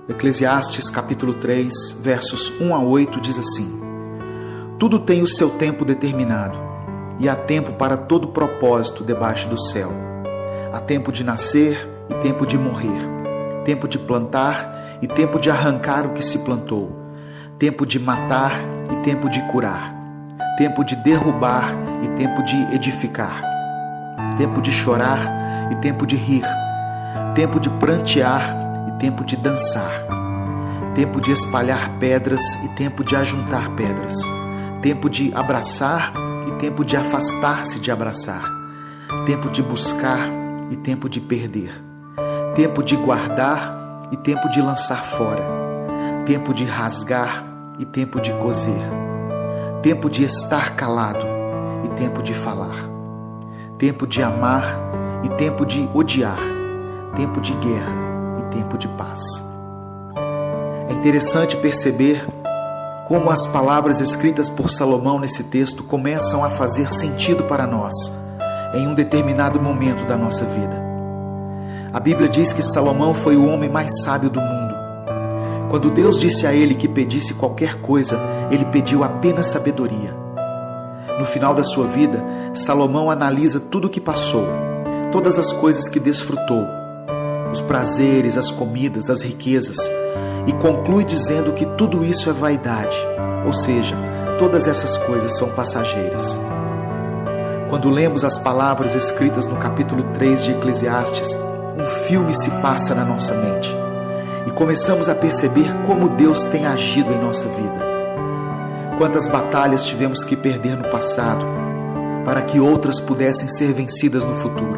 Eclesiastes capítulo 3, versos 1 a 8 diz assim: Tudo tem o seu tempo determinado, e há tempo para todo propósito debaixo do céu. Há tempo de nascer e tempo de morrer, tempo de plantar e tempo de arrancar o que se plantou, tempo de matar e tempo de curar, tempo de derrubar e tempo de edificar, tempo de chorar e tempo de rir, tempo de prantear e tempo de dançar, tempo de espalhar pedras e tempo de ajuntar pedras, tempo de abraçar e tempo de afastar-se de abraçar, tempo de buscar e tempo de perder, tempo de guardar e tempo de lançar fora, tempo de rasgar e tempo de coser, tempo de estar calado e tempo de falar, tempo de amar e tempo de odiar, tempo de guerra e tempo de paz. É interessante perceber como as palavras escritas por Salomão nesse texto começam a fazer sentido para nós em um determinado momento da nossa vida. A Bíblia diz que Salomão foi o homem mais sábio do mundo. Quando Deus disse a ele que pedisse qualquer coisa, ele pediu apenas sabedoria. No final da sua vida, Salomão analisa tudo o que passou, todas as coisas que desfrutou, os prazeres, as comidas, as riquezas, e conclui dizendo que tudo isso é vaidade, ou seja, todas essas coisas são passageiras. Quando lemos as palavras escritas no capítulo 3 de Eclesiastes, um filme se passa na nossa mente e começamos a perceber como Deus tem agido em nossa vida. Quantas batalhas tivemos que perder no passado para que outras pudessem ser vencidas no futuro.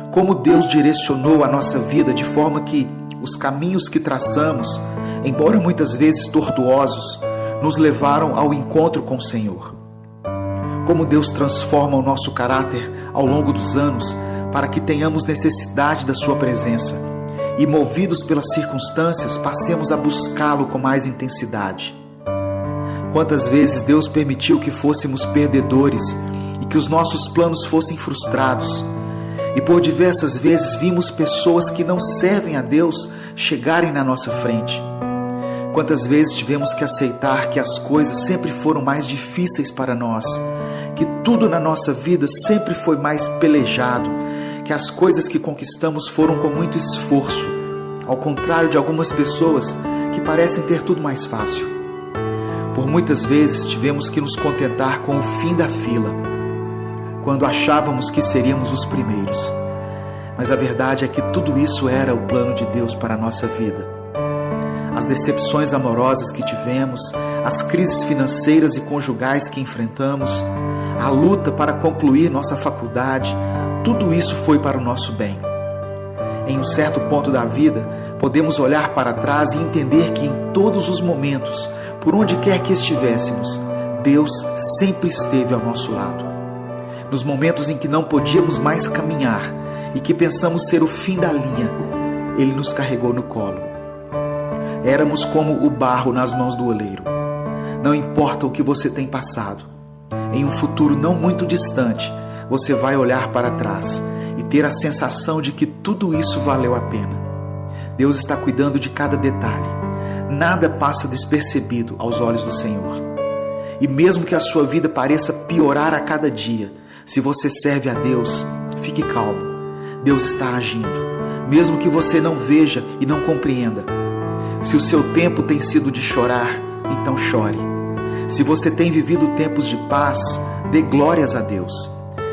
Como Deus direcionou a nossa vida de forma que os caminhos que traçamos, embora muitas vezes tortuosos, nos levaram ao encontro com o Senhor. Como Deus transforma o nosso caráter ao longo dos anos para que tenhamos necessidade da sua presença e, movidos pelas circunstâncias, passemos a buscá-lo com mais intensidade. Quantas vezes Deus permitiu que fôssemos perdedores e que os nossos planos fossem frustrados, e por diversas vezes vimos pessoas que não servem a Deus chegarem na nossa frente. Quantas vezes tivemos que aceitar que as coisas sempre foram mais difíceis para nós, que tudo na nossa vida sempre foi mais pelejado, que as coisas que conquistamos foram com muito esforço, ao contrário de algumas pessoas que parecem ter tudo mais fácil. Por muitas vezes tivemos que nos contentar com o fim da fila, quando achávamos que seríamos os primeiros. Mas a verdade é que tudo isso era o plano de Deus para a nossa vida. As decepções amorosas que tivemos, as crises financeiras e conjugais que enfrentamos, a luta para concluir nossa faculdade, tudo isso foi para o nosso bem. Em um certo ponto da vida, podemos olhar para trás e entender que em todos os momentos, por onde quer que estivéssemos, Deus sempre esteve ao nosso lado. Nos momentos em que não podíamos mais caminhar e que pensamos ser o fim da linha, Ele nos carregou no colo. Éramos como o barro nas mãos do oleiro. Não importa o que você tem passado, em um futuro não muito distante, você vai olhar para trás e ter a sensação de que tudo isso valeu a pena. Deus está cuidando de cada detalhe. Nada passa despercebido aos olhos do Senhor. E mesmo que a sua vida pareça piorar a cada dia, se você serve a Deus, fique calmo. Deus está agindo, mesmo que você não veja e não compreenda. Se o seu tempo tem sido de chorar, então chore. Se você tem vivido tempos de paz, dê glórias a Deus.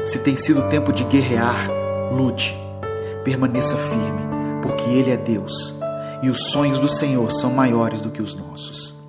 Se tem sido tempo de guerrear, lute. Permaneça firme, porque Ele é Deus e os sonhos do Senhor são maiores do que os nossos.